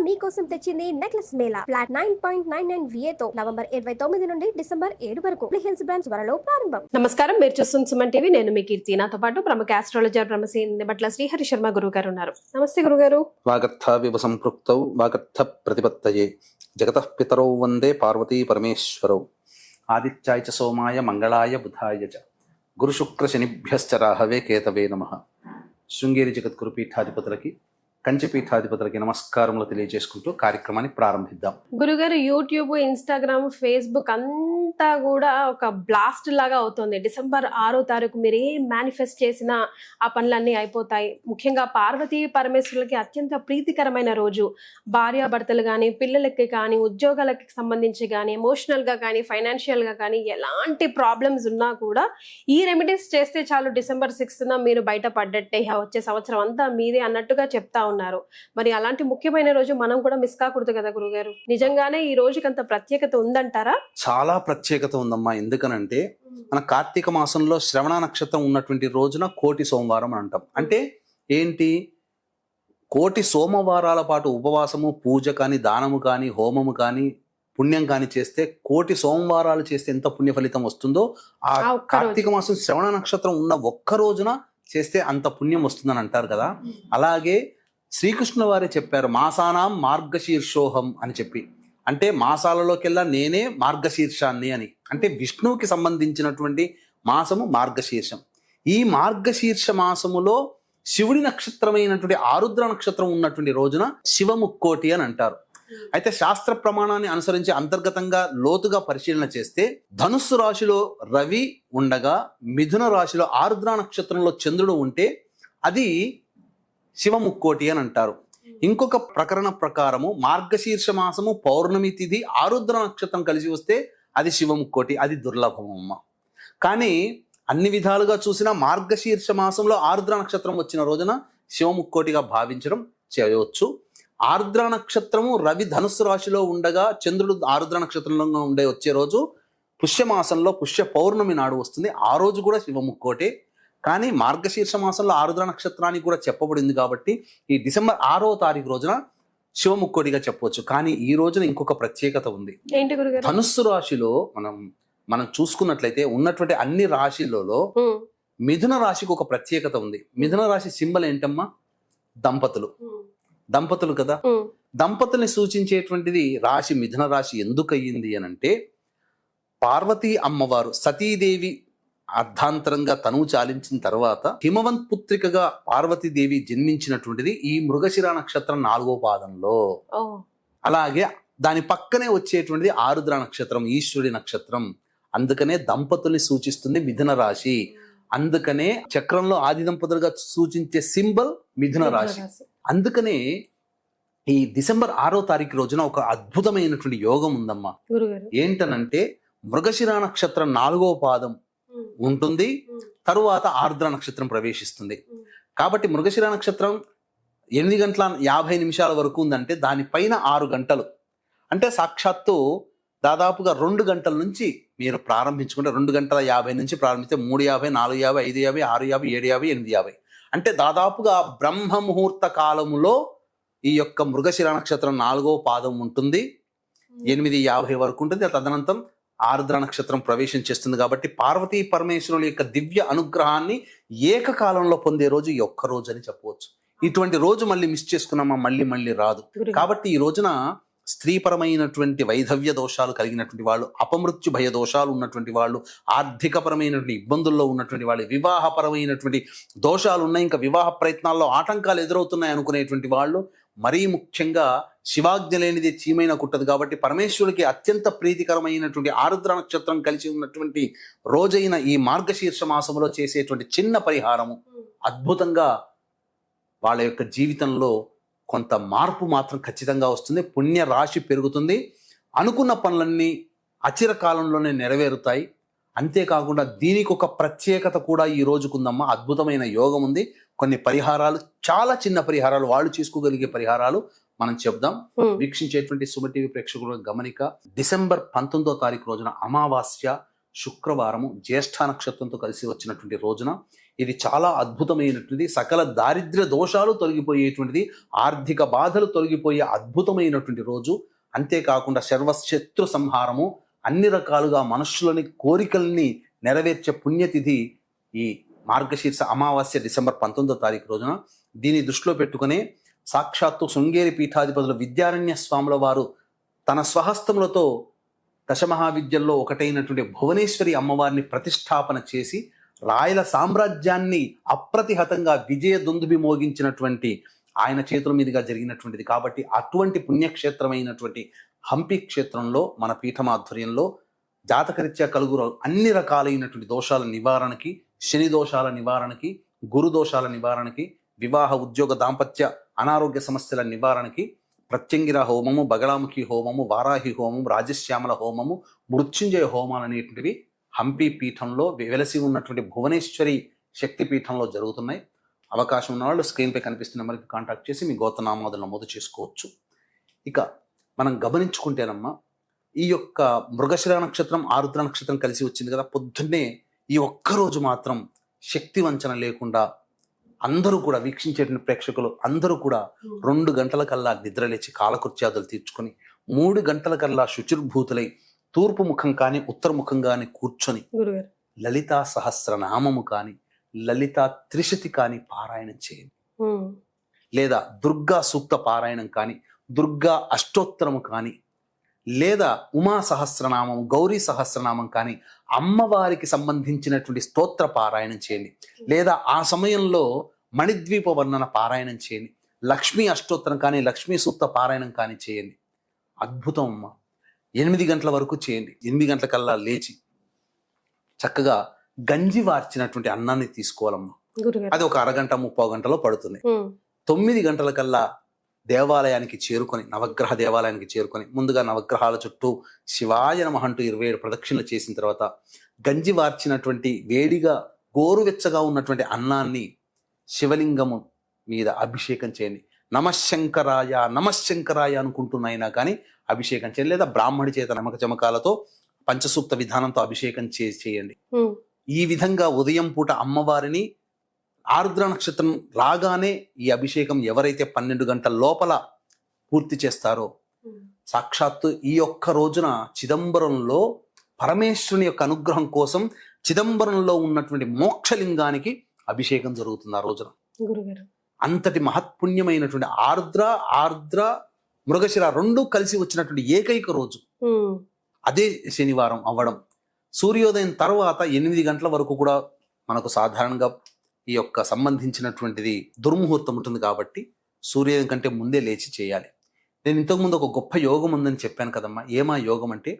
మీకోసం తెచ్చింది necklace Mela flat 9.99 VA తో నవంబర్ 29 నుండి డిసెంబర్ 7 వరకు హిల్స్ బ్రాంచ్ త్వరలో ప్రారంభం. నమస్కారం, మీరు చూస్తున్న సుమన్ టీవీ. నేను మీ కీర్తి. నాతో పాటు ప్రముఖ ఆస్ట్రాలజర్ బ్రహ్మశ్రీ నిబట్ల శ్రీహరి శర్మ గురువు గారు ఉన్నారు. నమస్తే గురుగారు. వాగర్థ సంపృక్తౌ వాగర్థ ప్రతిపత్తయే జగతః పితరౌ వందే పార్వతీ పరమేశ్వరౌ ఆదిత్యాయ చ సోమాయ మంగళాయ బుధాయ చ గురు శుక్ర శనిభ్యశ్చ రాహవే కేతవే నమః. శృంగేరి జగద్గురు పీఠాధిపతులకి కంచి పీఠాధిపతులకి నమస్కారములు తెలియజేసుకుంటూ కార్యక్రమాన్ని ప్రారంభిద్దాం. గురుగారు, యూట్యూబ్, ఇన్స్టాగ్రామ్, ఫేస్బుక్ అంతా కూడా ఒక బ్లాస్ట్ లాగా అవుతుంది. డిసెంబర్ 6వ తారీఖు మీరు ఏం మేనిఫెస్ట్ చేసినా ఆ పనులన్నీ అయిపోతాయి. ముఖ్యంగా పార్వతీ పరమేశ్వరులకి అత్యంత ప్రీతికరమైన రోజు. భార్యాభర్తలు కానీ, పిల్లలకి కానీ, ఉద్యోగాలకి సంబంధించి కానీ, ఎమోషనల్గా కానీ, ఫైనాన్షియల్గా కానీ ఎలాంటి ప్రాబ్లమ్స్ ఉన్నా కూడా ఈ రెమెడీస్ చేస్తే చాలు, డిసెంబర్ 6న మీరు బయటపడ్డట్టే, వచ్చే సంవత్సరం అంతా మీదే అన్నట్టుగా చెప్తా ఉన్నారు. మరి అలాంటి ముఖ్యమైన రోజు మనం కూడా మిస్ కాకూడదు కదా గురుగారు. నిజంగానే ఈ రోజుకి అంత ప్రత్యేకత ఉందంటారా? చాలా ప్రత్యేకత ఉందమ్మా. ఎందుకనంటే మన కార్తీక మాసంలో శ్రవణ నక్షత్రం ఉన్నటువంటి రోజున కోటి సోమవారం అని అంటాం. అంటే ఏంటి? కోటి సోమవారాల పాటు ఉపవాసము, పూజ కానీ, దానము కానీ, హోమము కానీ, పుణ్యం కానీ చేస్తే, కోటి సోమవారాలు చేస్తే ఎంత పుణ్య ఫలితం వస్తుందో ఆ కార్తీక మాసం శ్రవణ నక్షత్రం ఉన్న ఒక్క రోజున చేస్తే అంత పుణ్యం వస్తుందని అంటారు కదా. అలాగే శ్రీకృష్ణ వారే చెప్పారు, మాసానాం మార్గశీర్షోహం అని చెప్పి. అంటే మాసాలలోకెల్లా నేనే మార్గశీర్షాన్ని అని. అంటే విష్ణువుకి సంబంధించినటువంటి మాసము మార్గశీర్షం. ఈ మార్గశీర్ష మాసములో శివుడి నక్షత్రమైనటువంటి ఆరుద్ర నక్షత్రం ఉన్నటువంటి రోజున శివముక్కోటి అని అంటారు. అయితే శాస్త్ర ప్రమాణాన్ని అనుసరించి అంతర్గతంగా లోతుగా పరిశీలన చేస్తే ధనుస్సు రాశిలో రవి ఉండగా మిథున రాశిలో ఆరుద్ర నక్షత్రంలో చంద్రుడు ఉంటే అది శివముక్కోటి అని అంటారు. ఇంకొక ప్రకరణ ప్రకారము మార్గశీర్ష మాసము పౌర్ణమి తిథి ఆరుద్ర నక్షత్రం కలిసి వస్తే అది శివముక్కోటి. అది దుర్లభం అమ్మ. కానీ అన్ని విధాలుగా చూసినా మార్గశీర్ష మాసంలో ఆరుద్ర నక్షత్రం వచ్చిన రోజున శివముక్కోటిగా భావించడం చేయవచ్చు. ఆరుద్ర నక్షత్రము రవి ధనుస్సు రాశిలో ఉండగా చంద్రుడు ఆరుద్ర నక్షత్రంలో వచ్చే రోజు పుష్యమాసంలో పుష్య పౌర్ణమి నాడు వస్తుంది. ఆ రోజు కూడా శివముక్కోటే. కానీ మార్గశీర్ష మాసంలో ఆరుద్ర నక్షత్రానికి కూడా చెప్పబడింది కాబట్టి ఈ డిసెంబర్ 6వ తారీఖు రోజున శివముక్కోటిగా చెప్పవచ్చు. కానీ ఈ రోజున ఇంకొక ప్రత్యేకత ఉంది. ధనుస్సు రాశిలో మనం చూసుకున్నట్లయితే ఉన్నటువంటి అన్ని రాశిలలో మిథున రాశికి ఒక ప్రత్యేకత ఉంది. మిథున రాశి సింబల్ ఏంటమ్మా? దంపతులు కదా. దంపతుల్ని సూచించేటువంటిది రాశి మిథున రాశి. ఎందుకు అయ్యింది అని అంటే, పార్వతీ అమ్మవారు సతీదేవి అర్ధాంతరంగా తనువు చాలించిన తర్వాత హిమవంత్ పుత్రికగా పార్వతీదేవి జన్మించినటువంటిది ఈ మృగశిర నక్షత్రం 4వ పాదంలో. అలాగే దాని పక్కనే వచ్చేటువంటిది ఆరుద్ర నక్షత్రం, ఈశ్వరుడి నక్షత్రం. అందుకనే దంపతుల్ని సూచిస్తుంది మిథున రాశి. అందుకనే చక్రంలో ఆది దంపతులుగా సూచించే సింబల్ మిథున రాశి. అందుకనే ఈ డిసెంబర్ 6వ తారీఖు రోజున ఒక అద్భుతమైనటువంటి యోగం ఉందమ్మా. ఏంటనంటే మృగశిర నక్షత్రం 4వ పాదం ఉంటుంది, తరువాత ఆర్ద్ర నక్షత్రం ప్రవేశిస్తుంది. కాబట్టి మృగశిర నక్షత్రం 8:50 వరకు ఉందంటే దానిపైన 6 గంటలు అంటే సాక్షాత్తు దాదాపుగా 2 గంటల నుంచి మీరు ప్రారంభించుకుంటే 2:50 నుంచి ప్రారంభిస్తే 3:50, 4:50, 5:50, 6:50, 7:50, 8:50 అంటే దాదాపుగా బ్రహ్మ ముహూర్త కాలములో ఈ యొక్క మృగశిర నక్షత్రం 4వ పాదం ఉంటుంది. 8:50 వరకు ఉంటుంది. తదనంతరం ఆర్ద్ర నక్షత్రం ప్రవేశం చేస్తుంది. కాబట్టి పార్వతీ పరమేశ్వరుల యొక్క దివ్య అనుగ్రహాన్ని ఏకకాలంలో పొందే రోజు ఈ ఒక్క రోజు అని చెప్పవచ్చు. ఇటువంటి రోజు మళ్ళీ మిస్ చేసుకున్నామా మళ్ళీ రాదు. కాబట్టి ఈ రోజున స్త్రీపరమైనటువంటి వైధవ్య దోషాలు కలిగినటువంటి వాళ్ళు, అపమృత్యు భయ దోషాలు ఉన్నటువంటి వాళ్ళు, ఆర్థికపరమైనటువంటి ఇబ్బందుల్లో ఉన్నటువంటి వాళ్ళు, వివాహపరమైనటువంటి దోషాలు ఉన్నాయి, ఇంకా వివాహ ప్రయత్నాల్లో ఆటంకాలు ఎదురవుతున్నాయి అనుకునేటువంటి వాళ్ళు, మరీ ముఖ్యంగా శివాజ్ఞ లేనిది చీమైన కుట్టదు. కాబట్టి పరమేశ్వరుడికి అత్యంత ప్రీతికరమైనటువంటి ఆరుద్ర నక్షత్రం కలిసి ఉన్నటువంటి రోజైన ఈ మార్గశీర్ష మాసంలో చేసేటువంటి చిన్న పరిహారము అద్భుతంగా వాళ్ళ యొక్క జీవితంలో కొంత మార్పు మాత్రం ఖచ్చితంగా వస్తుంది. పుణ్య రాశి పెరుగుతుంది. అనుకున్న పనులన్నీ అచిర కాలంలోనే నెరవేరుతాయి. అంతేకాకుండా దీనికి ఒక ప్రత్యేకత కూడా ఈ రోజుకుందమ్మా. అద్భుతమైన యోగం ఉంది. కొన్ని పరిహారాలు, చాలా చిన్న పరిహారాలు, వాళ్ళు చేసుకోగలిగే పరిహారాలు మనం చెప్దాం. వీక్షించేటువంటి సుమ టీవీ ప్రేక్షకుల గమనిక, డిసెంబర్ 19వ తారీఖు రోజున అమావాస్య శుక్రవారము జ్యేష్ఠ నక్షత్రంతో కలిసి వచ్చినటువంటి రోజున ఇది చాలా అద్భుతమైనటువంటిది. సకల దారిద్ర్య దోషాలు తొలగిపోయేటువంటిది, ఆర్థిక బాధలు తొలగిపోయే అద్భుతమైనటువంటి రోజు. అంతేకాకుండా సర్వశత్రు సంహారము, అన్ని రకాలుగా మనుషులని కోరికల్ని నెరవేర్చే పుణ్యతిథి ఈ మార్గశీర్ష అమావాస్య డిసెంబర్ 19వ తారీఖు రోజున. దీన్ని దృష్టిలో పెట్టుకునే సాక్షాత్తు శృంగేరి పీఠాధిపతులు విద్యారణ్య స్వాముల వారు తన స్వహస్తములతో దశమహావిద్యల్లో ఒకటైనటువంటి భువనేశ్వరి అమ్మవారిని ప్రతిష్టాపన చేసి రాయల సామ్రాజ్యాన్ని అప్రతిహతంగా విజయ దుందుబి మోగించినటువంటి ఆయన చేతుల మీదుగా జరిగినటువంటిది. కాబట్టి అటువంటి పుణ్యక్షేత్రమైనటువంటి హంపి క్షేత్రంలో మన పీఠమాధ్వర్యంలో జాతకరీత్యా కలుగురు అన్ని రకాలైనటువంటి దోషాల నివారణకి, శని దోషాల నివారణకి, గురు దోషాల నివారణకి, వివాహ ఉద్యోగ దాంపత్య అనారోగ్య సమస్యల నివారణకి ప్రత్యంగిర హోమము, బగళాముఖి హోమము, వారాహి హోమము, రాజశ్యామల హోమము, మృత్యుంజయ హోమాలు అనేటువంటివి హంపి పీఠంలో వెలసి ఉన్నటువంటి భువనేశ్వరి శక్తి పీఠంలో జరుగుతున్నాయి. అవకాశం ఉన్న వాళ్ళు స్క్రీన్పై కనిపిస్తున్న నెంబర్కి కాంటాక్ట్ చేసి మీ గోత్రనామాదులు నమోదు చేసుకోవచ్చు. ఇక మనం గమనించుకుంటేనమ్మా, ఈ యొక్క మృగశిర నక్షత్రం, ఆరుద్ర నక్షత్రం కలిసి వచ్చింది కదా, పొద్దున్నే ఈ ఒక్కరోజు మాత్రం శక్తి వంచన లేకుండా అందరూ కూడా వీక్షించేటువంటి ప్రేక్షకులు అందరూ కూడా 2 గంటల కల్లా నిద్రలేచి కాలకృత్యాదులు తీర్చుకొని 3 గంటల కల్లా శుచిర్భూతులై తూర్పు ముఖం కానీ ఉత్తర ముఖం కానీ కూర్చొని లలితా సహస్రనామము కానీ లలితా త్రిశతి కానీ పారాయణం చేయండి. లేదా దుర్గా సూక్త పారాయణం కానీ, దుర్గా అష్టోత్తరము కానీ, లేదా ఉమా సహస్రనామం, గౌరీ సహస్రనామం కానీ అమ్మవారికి సంబంధించినటువంటి స్తోత్ర పారాయణం చేయండి. లేదా ఆ సమయంలో మణిద్వీప వర్ణన పారాయణం చేయండి. లక్ష్మీ అష్టోత్తరం కానీ లక్ష్మీ సూక్త పారాయణం కానీ చేయండి. అద్భుతం అమ్మ. 8 గంటల వరకు చేయండి. 8 గంటల కల్లా లేచి చక్కగా గంజి వార్చినటువంటి అన్నాన్ని తీసుకోవాలమ్మా. అది ఒక అరగంట 30 గంటలో పడుతుంది. 9 గంటల కల్లా దేవాలయానికి చేరుకొని, నవగ్రహ దేవాలయానికి చేరుకొని ముందుగా నవగ్రహాల చుట్టూ శివాయ నమః అంటూ 27 ప్రదక్షిణలు చేసిన తర్వాత గంజి వార్చినటువంటి వేడిగా గోరువెచ్చగా ఉన్నటువంటి అన్నాన్ని శివలింగము మీద అభిషేకం చేయండి. నమశంకరాయ నమశంకరాయ అనుకుంటున్నైనా కానీ అభిషేకం చేయండి. లేదా బ్రాహ్మడి చేత నమక చమకాలతో పంచసూక్త విధానంతో అభిషేకం చేయండి. ఈ విధంగా ఉదయం పూట అమ్మవారిని ఆరుద్ర నక్షత్రం రాగానే ఈ అభిషేకం ఎవరైతే 12 గంటల లోపల పూర్తి చేస్తారో సాక్షాత్తు ఈ ఒక్క రోజున చిదంబరంలో పరమేశ్వరుని యొక్క అనుగ్రహం కోసం చిదంబరంలో ఉన్నటువంటి మోక్షలింగానికి అభిషేకం జరుగుతుంది ఆ రోజున. అంతటి మహత్పుణ్యమైనటువంటి ఆర్ద్ర మృగశిర 2 కలిసి వచ్చినటువంటి ఏకైక రోజు అదే శనివారం అవ్వడం. సూర్యోదయం తర్వాత 8 గంటల వరకు కూడా మనకు సాధారణంగా ఈ యొక్క సంబంధించినటువంటిది దుర్ముహూర్తం ఉంటుంది కాబట్టి సూర్యోదయం కంటే ముందే లేచి చేయాలి. నేను ఇంతకుముందు ఒక గొప్ప యోగం ఉందని చెప్పాను కదమ్మా. ఏమా యోగం అంటే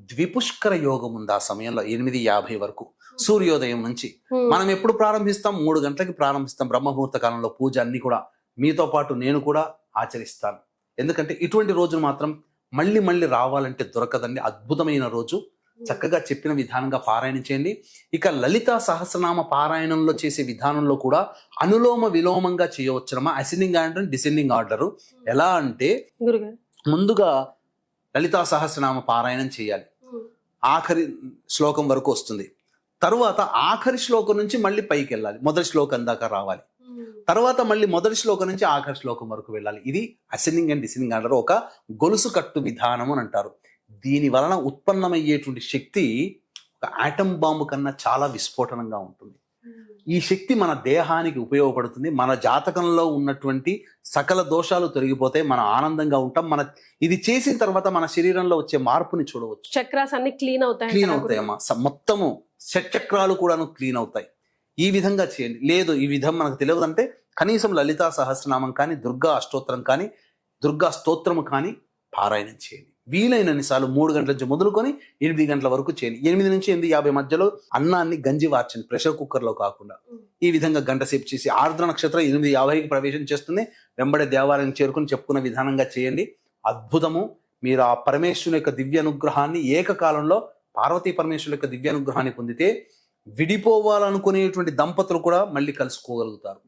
ద్విపుష్కర యోగం ఉంది. ఆ సమయంలో 8:50 వరకు సూర్యోదయం నుంచి మనం ఎప్పుడు ప్రారంభిస్తాం? 3 గంటలకి ప్రారంభిస్తాం. బ్రహ్మముహూర్త కాలంలో పూజ అన్ని కూడా మీతో పాటు నేను కూడా ఆచరిస్తాను. ఎందుకంటే ఇటువంటి రోజును మాత్రం మళ్ళీ మళ్ళీ రావాలంటే దొరకదండి. అద్భుతమైన రోజు. చక్కగా చెప్పిన విధానంగా పారాయణ చేయండి. ఇక లలితా సహస్రనామ పారాయణంలో చేసే విధానంలో కూడా అనులోమ విలోమంగా చేయవచ్చునమ్మా. Ascending order, descending order. ఎలా అంటే ముందుగా లలితా సహస్రనామ పారాయణం చేయాలి. ఆఖరి శ్లోకం వరకు వస్తుంది. తరువాత ఆఖరి శ్లోకం నుంచి మళ్ళీ పైకి వెళ్ళాలి. మొదటి శ్లోకం దాకా రావాలి. తర్వాత మళ్ళీ మొదటి శ్లోకం నుంచి ఆఖరి శ్లోకం వరకు వెళ్ళాలి. ఇది అసెండింగ్ అండ్ డిసెండింగ్ ఆర్డర్, ఒక గొలుసు కట్టు విధానం అని అంటారు. దీని వలన ఉత్పన్నమయ్యేటువంటి శక్తి ఒక ఆటం బాంబు కన్నా చాలా విస్ఫోటనంగా ఉంటుంది. ఈ శక్తి మన దేహానికి ఉపయోగపడుతుంది. మన జాతకంలో ఉన్నటువంటి సకల దోషాలు తొలగిపోతాయి. మనం ఆనందంగా ఉంటాం. ఇది చేసిన తర్వాత మన శరీరంలో వచ్చే మార్పుని చూడవచ్చు. చక్రాస్ అన్ని క్లీన్ అవుతాయమ్మా. మొత్తము షట్చక్రాలు కూడాను క్లీన్ అవుతాయి. ఈ విధంగా చేయండి. లేదు ఈ విధం మనకు తెలియదు అంటే కనీసం లలితా సహస్రనామం కానీ, దుర్గా అష్టోత్తరం కానీ, దుర్గా స్తోత్రము కానీ పారాయణం చేయండి. వీలైనన్నిసార్లు 3 గంటల నుంచి మొదలుకొని 8 గంటల వరకు చేయండి. 8 నుంచి 8:50 మధ్యలో అన్నాన్ని గంజి వార్చండి, ప్రెషర్ కుక్కర్లో కాకుండా. ఈ విధంగా గంట సేపు చేసి ఆర్ద్ర నక్షత్రం 8:50కి ప్రవేశం చేస్తుంది. వెంబడే దేవాలయం చేరుకుని చెప్పుకున్న విధానంగా చేయండి. అద్భుతము. మీరు ఆ పరమేశ్వరుని యొక్క దివ్య అనుగ్రహాన్ని ఏకకాలంలో పార్వతీ పరమేశ్వరుల యొక్క దివ్య అనుగ్రహాన్ని పొందితే విడిపోవాలనుకునేటువంటి దంపతులు కూడా మళ్ళీ కలుసుకోగలుగుతారు.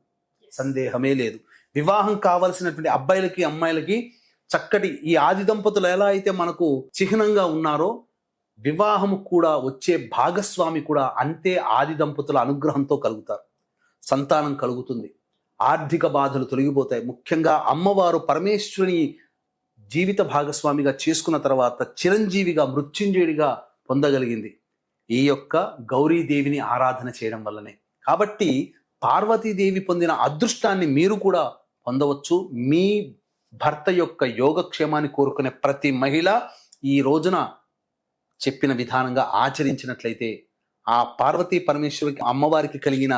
సందేహమే లేదు. వివాహం కావలసినటువంటి అబ్బాయిలకి అమ్మాయిలకి చక్కటి ఈ ఆది దంపతులు ఎలా అయితే మనకు చిహ్నంగా ఉన్నారో వివాహము కూడా వచ్చే భాగస్వామి కూడా అంతే ఆది దంపతుల అనుగ్రహంతో కలుగుతారు. సంతానం కలుగుతుంది, ఆర్థిక బాధలు తొలగిపోతాయి. ముఖ్యంగా అమ్మవారు పరమేశ్వరుని జీవిత భాగస్వామిగా చేసుకున్న తర్వాత చిరంజీవిగా మృత్యుంజయుడిగా పొందగలిగింది ఈ యొక్క గౌరీదేవిని ఆరాధన చేయడం వల్లనే. కాబట్టి పార్వతీదేవి పొందిన అదృష్టాన్ని మీరు కూడా పొందవచ్చు. మీ భర్త యొక్క యోగక్షేమాన్ని కోరుకునే ప్రతి మహిళ ఈ రోజున చెప్పిన విధానంగా ఆచరించినట్లయితే ఆ పార్వతీ పరమేశ్వరికి అమ్మవారికి కలిగిన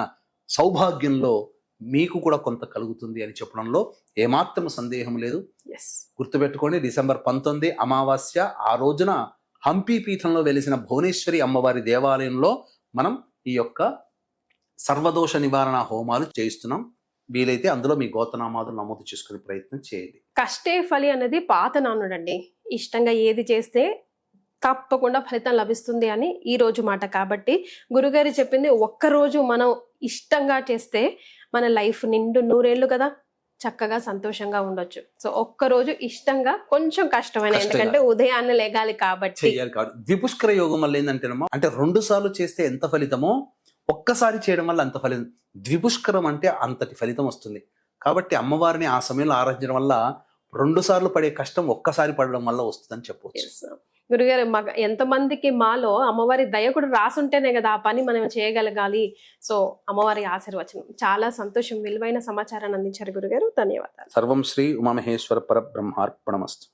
సౌభాగ్యంలో మీకు కూడా కొంత కలుగుతుంది అని చెప్పడంలో ఏమాత్రం సందేహం లేదు. గుర్తుపెట్టుకోండి, డిసెంబర్ 19 అమావాస్య. ఆ రోజున హంపి పీఠంలో వెలిసిన భువనేశ్వరి అమ్మవారి దేవాలయంలో మనం ఈ యొక్క సర్వదోష నివారణ హోమాలు చేయిస్తున్నాం. వీలైతే అందులో మీ గోత్రనామాలు నమోదు చేసుకునే ప్రయత్నం చేయండి. కష్టే ఫలి అనేది పాత నానుడండి. ఇష్టంగా ఏది చేస్తే తప్పకుండా ఫలితం లభిస్తుంది అని ఈ రోజు మాట. కాబట్టి గురుగారు చెప్పింది ఒక్కరోజు మనం ఇష్టంగా చేస్తే మన లైఫ్ నిండు నూరేళ్లు కదా చక్కగా సంతోషంగా ఉండొచ్చు. సో ఒక్కరోజు ఇష్టంగా, కొంచెం కష్టమైన, ఎందుకంటే ఉదయాన్నే లేగాలి కాబట్టి చేయాలి. కాబట్టి ద్విపుష్కర యోగం వల్ల ఏంటంటేనమ్మా, అంటే 2 సార్లు చేస్తే ఎంత ఫలితమో ఒక్కసారి చేయడం వల్ల అంత ఫలితం. ద్విపుష్కరం అంటే అంతటి ఫలితం వస్తుంది. కాబట్టి అమ్మవారిని ఆ సమయంలో ఆరాధించడం వల్ల 2 సార్లు పడే కష్టం ఒక్కసారి పడడం వల్ల వస్తుందని చెప్పవచ్చు. గురుగారు, ఎంతమందికి మాలో అమ్మవారి దయ కూడా రాసుంటేనే కదా ఆ పని మనం చేయగలగాలి. సో అమ్మవారి ఆశీర్వచనం. చాలా సంతోషం, విలువైన సమాచారాన్ని అందించారు గురుగారు. ధన్యవాదాలు. సర్వం శ్రీ ఉమామహేశ్వర పరబ్రహ్మార్పణమస్తు.